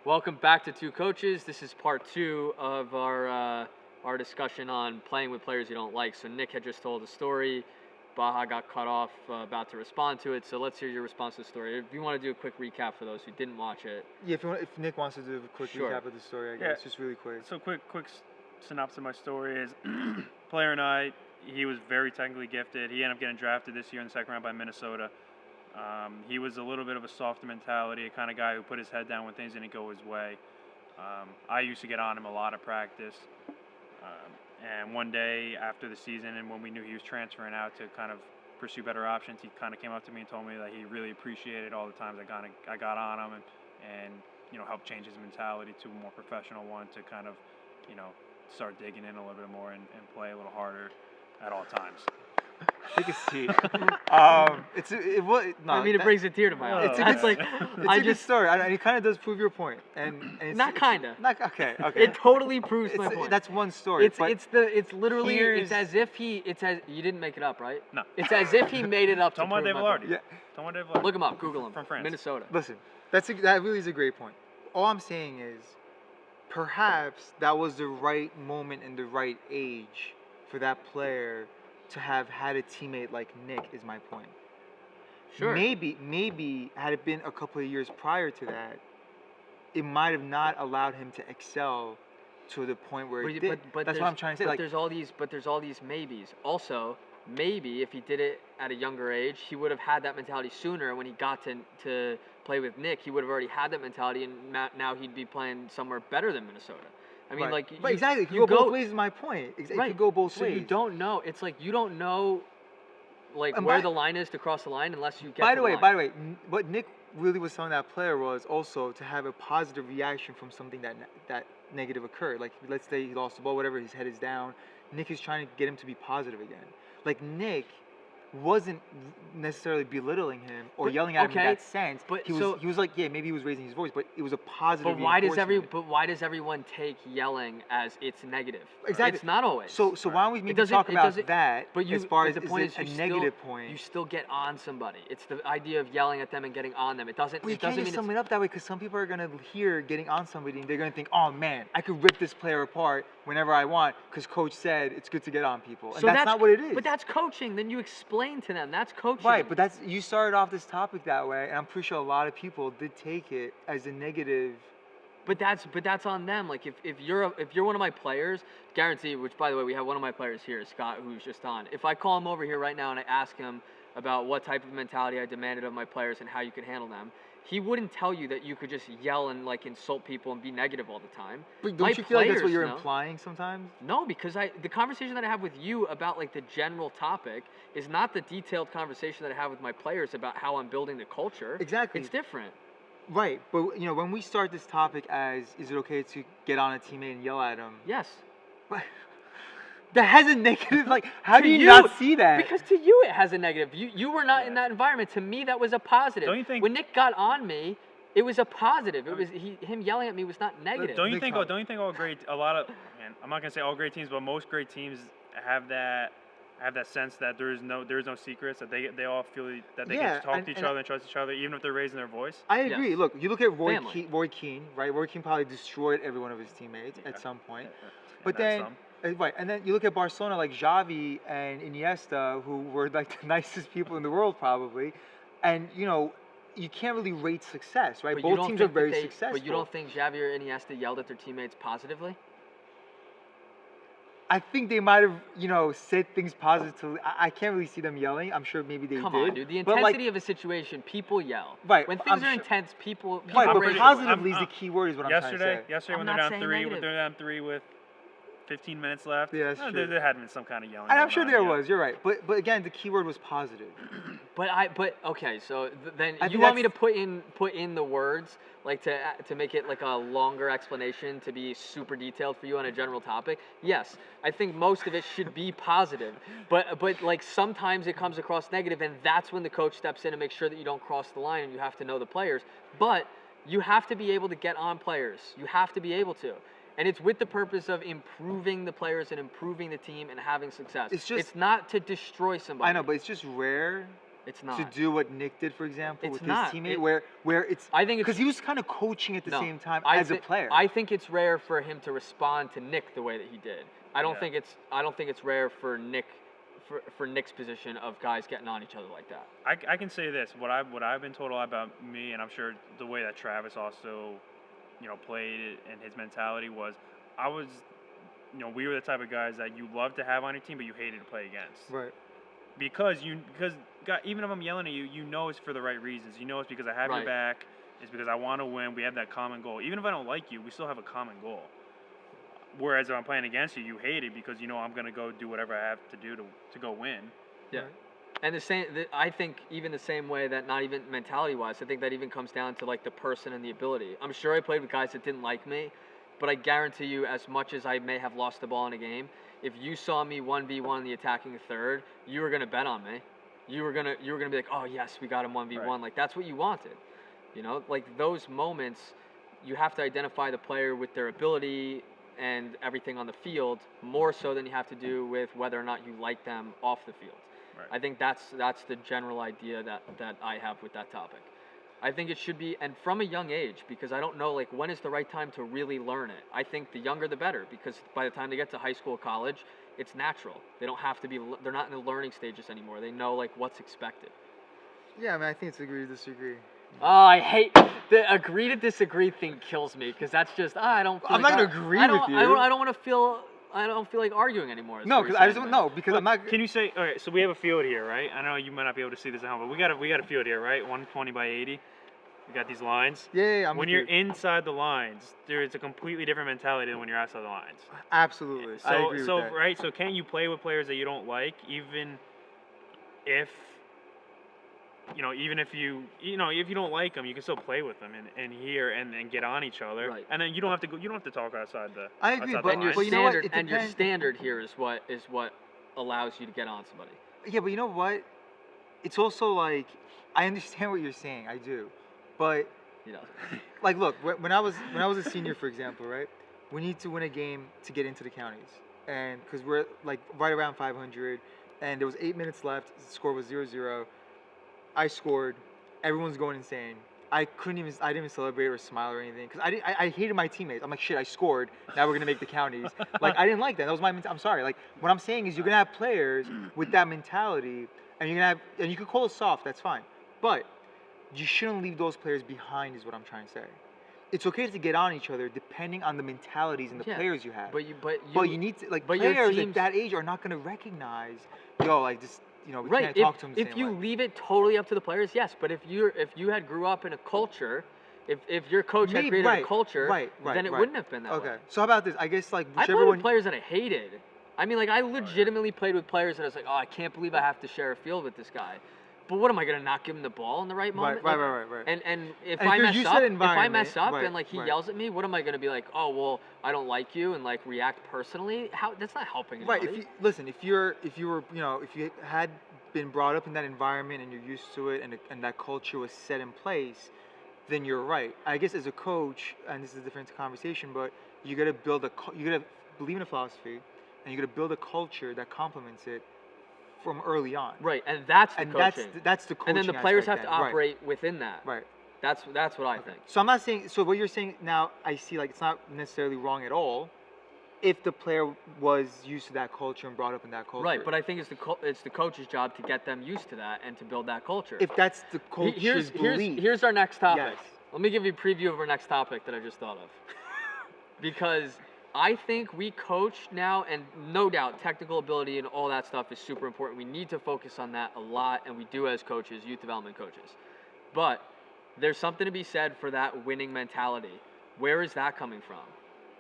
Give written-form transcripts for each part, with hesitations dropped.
Welcome back to Two Coaches. This is part 2 of our discussion on playing with players you don't like. So Nick had just told a story. Baha got cut off about to respond to it. So let's hear your response to the story. If you want to do a quick recap for those who didn't watch it. Yeah, if Nick wants to do a quick Sure. recap of the story, I guess, just really quick. So quick synopsis of my story is player night. He was very technically gifted. He ended up getting drafted this year in the second round by Minnesota. He was a little bit of a softer mentality, a kind of guy who put his head down when things didn't go his way. I used to get on him a lot at practice. And one day after the season, and when we knew he was transferring out to kind of pursue better options, he kind of came up to me and told me that he really appreciated all the times I got on him and helped change his mentality to a more professional one, to kind of start digging in a little bit more and play a little harder at all times. Take a seat. It brings a tear to my eye. It's a good story, and it kind of does prove your point. And it's, Not kinda. Okay. It totally proves my point. That's one story. It's literally here's- as if you didn't make it up, right? No. It's as if he made it up to Thomas prove my Devalardi. point. Yeah. Thomas Devalardi. Look him up. Google him. From France. Minnesota. Listen, that really is a great point. All I'm saying is, perhaps that was the right moment and the right age for that player to have had a teammate like Nick, is my point. Sure. Maybe had it been a couple of years prior to that, it might have not allowed him to excel to the point where it did. That's what I'm trying to say. But there's all these maybes. Also, maybe if he did it at a younger age, he would have had that mentality sooner. When he got to play with Nick, he would have already had that mentality, and now he'd be playing somewhere better than Minnesota. I mean, right. like, but exactly, it could go both ways. Is my point. It could go both ways. So you don't know. It's like you don't know, like, And where the line is to cross the line unless you get. By to the way, line. what Nick really was telling that player was also to have a positive reaction from something that negative occurred. Like, let's say he lost the ball, whatever, his head is down. Nick is trying to get him to be positive again. Like, Nick wasn't necessarily belittling him or yelling at him in that sense. But he was like, yeah, maybe he was raising his voice, but it was a positive. But why does everyone take yelling as it's negative? Exactly. It's not always. So why don't we maybe talk about that? But as far as the point is a negative point. You still get on somebody. It's the idea of yelling at them and getting on them. It doesn't. Well, you it doesn't can't mean just sum it up that way, because some people are gonna hear getting on somebody and they're gonna think, oh man, I could rip this player apart whenever I want because coach said it's good to get on people, and that's not what it is. But that's coaching. Then you explain to them. That's coaching. Right, but you started off this topic that way, and I'm pretty sure a lot of people did take it as a negative. But that's on them. Like if you're one of my players, guarantee. Which, by the way, we have one of my players here, Scott, who's just on. If I call him over here right now and I ask him about what type of mentality I demanded of my players and how you could handle them, he wouldn't tell you that you could just yell and like insult people and be negative all the time. But don't you feel like that's what you're implying sometimes? No, because the conversation that I have with you about like the general topic is not the detailed conversation that I have with my players about how I'm building the culture. Exactly. It's different. Right, but when we start this topic as, is it okay to get on a teammate and yell at him? Yes. But that has a negative, like, how do you not see that? Because to you it has a negative. You were not in that environment. To me, that was a positive. Don't you think? When Nick got on me, it was a positive. It was him yelling at me was not negative. Don't you think all great, a lot of, man, I'm not gonna say all great teams, but most great teams have that sense that there is no secrets, that they all feel that they can just talk to each other and trust each other, even if they're raising their voice. I agree. Yes. Look, you look at Roy Family. Keane, right? Roy Keane probably destroyed every one of his teammates at some point. But that's then, right, and then you look at Barcelona, like Xavi and Iniesta, who were like the nicest people in the world probably, and you can't really rate success, right? But Both teams are very successful. But you don't think Xavi or Iniesta yelled at their teammates positively? I think they might have, said things positively. I can't really see them yelling. I'm sure maybe they did. Come on, dude. The intensity of a situation, people yell. Right. When things are intense, people right, but raise positively is the key word, is what I'm trying to say. Yesterday, I'm when not they're saying down three with 15 minutes left, yeah, that's true. There had been some kind of yelling. And I'm sure there was. You're right. But again, the key word was positive. But okay, so then I you think want me to put in the words, like to make it like a longer explanation, to be super detailed for you on a general topic? Yes, I think most of it should be positive, but like sometimes it comes across negative, and that's when the coach steps in and makes sure that you don't cross the line, and you have to know the players. But you have to be able to get on players. You have to be able to. And it's with the purpose of improving the players and improving the team and having success. It's not to destroy somebody. I know, but it's just rare It's not. to do what Nick did, for example, It's with not. his teammate, where it's I think it's because he was kind of coaching at the no, same time I as a thi- player. I think it's rare for him to respond to Nick the way that he did. I don't Yeah. think it's rare for Nick for Nick's position of guys getting on each other like that. I can say this. What I've been told about me, and I'm sure the way that Travis also, played it and his mentality was, I was, we were the type of guys that you loved to have on your team, but you hated to play against. Right. Because God, even if I'm yelling at you, you know it's for the right reasons. You know it's because I have your Right. back. It's because I want to win. We have that common goal. Even if I don't like you, we still have a common goal. Whereas if I'm playing against you, you hate it because I'm gonna go do whatever I have to do to go win. Yeah. Right. And I think even the same way that not even mentality-wise, I think that even comes down to like the person and the ability. I'm sure I played with guys that didn't like me, but I guarantee you, as much as I may have lost the ball in a game, if you saw me 1v1 in the attacking third, you were gonna bet on me. You were gonna be like, oh yes, we got him 1v1. Right. Like that's what you wanted. Like those moments, you have to identify the player with their ability and everything on the field more so than you have to do with whether or not you like them off the field. Right. I think that's the general idea that I have with that topic. I think it should be, and from a young age, because I don't know, like, when is the right time to really learn it. I think the younger the better, because by the time they get to high school, college, it's natural. They don't have to be, they're not in the learning stages anymore. They know, like, what's expected. Yeah, I mean, I think it's agree to disagree. Oh, I hate the agree to disagree thing. Kills me because that's just I don't. Feel I'm like not gonna agree with you. I don't want to feel. I don't feel like arguing anymore. No, because I just don't know because I'm not. Can you say? All right, so we have a field here, right? I know you might not be able to see this at home, but we got a field here, right? 120 by 80. We got these lines. Yeah, I'm when with you're you. inside the lines, there is a completely different mentality than when you're outside the lines. Absolutely, So, I agree with that. right, so can you play with players that you don't like, even if even if you don't like them, you can still play with them and hear and get on each other. Right. And then you don't have to talk outside the. I agree, outside but the And your lines. you know what? standard It and your depends. standard here is what allows you to get on somebody. Yeah, but you know what? It's also like I understand what you're saying. I do, but like, look, when I was a senior, for example, right? We need to win a game to get into the counties, and because we're like right around 500, and there was 8 minutes left. The score was 0-0. I scored. Everyone's going insane. I didn't even celebrate or smile or anything because I hated my teammates. I'm like, shit, I scored. Now we're gonna make the counties. Like I didn't like that. That was my. I'm sorry. Like what I'm saying is you're gonna have players with that mentality, and you can call it soft. That's fine, but you shouldn't leave those players behind. Is what I'm trying to say. It's okay to get on each other depending on the mentalities and the Yeah, players you have. But you need to like but your players teams- at that age are not gonna recognize, like this. We right. can't talk to them the If same you way. leave it totally up to the players, yes. But if you had grew up in a culture, if your coach had Maybe- created right, a culture, right, then it right. wouldn't have been that Okay, way. so how about this? I guess like I whichever played one. with players that I hated. I mean, like I legitimately played with players that I was like, oh, I can't believe I have to share a field with this guy. But what am I gonna not give him the ball in the right moment? Right. And if And I if you're mess used to up, that if I mess environment, up right, and like he right. yells at me, what am I gonna be like? Oh well, I don't like you and like react personally. How that's not helping Right. anybody. If you had been brought up in that environment and you're used to it and that culture was set in place, then you're right. I guess as a coach, and this is a different conversation, but you gotta believe in a philosophy, and you gotta build a culture that complements it from early on. Right, and that's the And coaching. that's the coaching. And then the players have aspect to then. operate within that. Right. That's what I think. So I'm not saying. So what you're saying now, I see. Like it's not necessarily wrong at all, if the player was used to that culture and brought up in that culture. Right, but I think it's the coach's job to get them used to that and to build that culture. if that's the coach's belief. Here's our next topic. Yes. Let me give you a preview of our next topic that I just thought of. Because I think we coach now, and no doubt technical ability and all that stuff is super important. We need to focus on that a lot, and we do as coaches, youth development coaches. But there's something to be said for that winning mentality. Where is that coming from?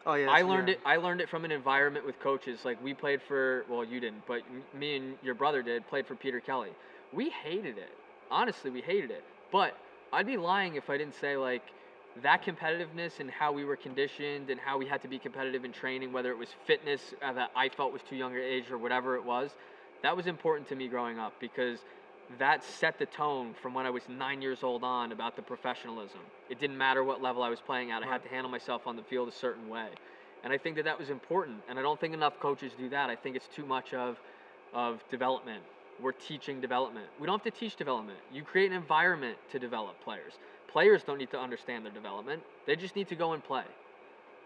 Oh yeah. I learned it from an environment with coaches. Like we played for, well, you didn't, but me and your brother played for Peter Kelly. We hated it. Honestly, we hated it. But I'd be lying if I didn't say like that competitiveness and how we were conditioned and how we had to be competitive in training, whether it was fitness that I felt was too young an age or whatever it was, that was important to me growing up because that set the tone from when I was 9 years old on about the professionalism. It didn't matter what level I was playing at. I had to handle myself on the field a certain way. And I think that was important. And I don't think enough coaches do that. I think it's too much of development we're teaching development. We don't have to teach development. You create an environment to develop players. Players don't need to understand their development. They just need to go and play.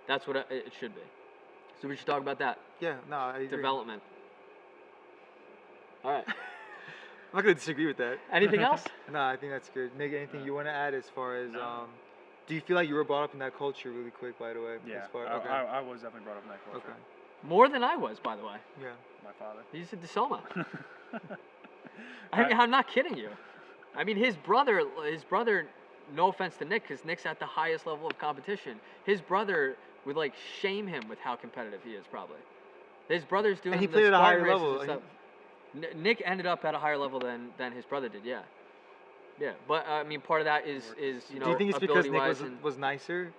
That's what it should be. So we should talk about that. Yeah, no, I agree. Development. All right. I'm not gonna disagree with that. Anything else? No, I think that's good. Nick, anything you want to add as far as do you feel like you were brought up in that culture really quick, by the way? Yeah, Okay. I was definitely brought up in that culture. Okay. More than I was, by the way. Yeah. My father. He's a DiSomma. I mean, I'm not kidding you. I mean, his brother, no offense to Nick, because Nick's at the highest level of competition. His brother would like shame him with how competitive he is, probably. His brother's doing And he the played at a Spartan higher races level. and stuff. Nick ended up at a higher level than his brother did, yeah. Yeah, but I mean, part of that is you know, do you think it's because Nick was nicer?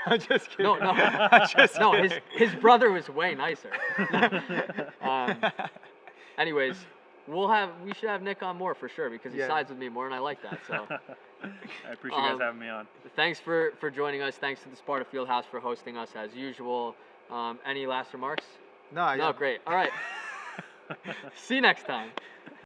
I'm just kidding. No, no, his brother was way nicer. Anyways, we should have Nick on more for sure because he sides with me more, and I like that. So I appreciate you guys having me on. Thanks for joining us. Thanks to the Sparta Fieldhouse for hosting us as usual. Any last remarks? No, great. All right. See you next time.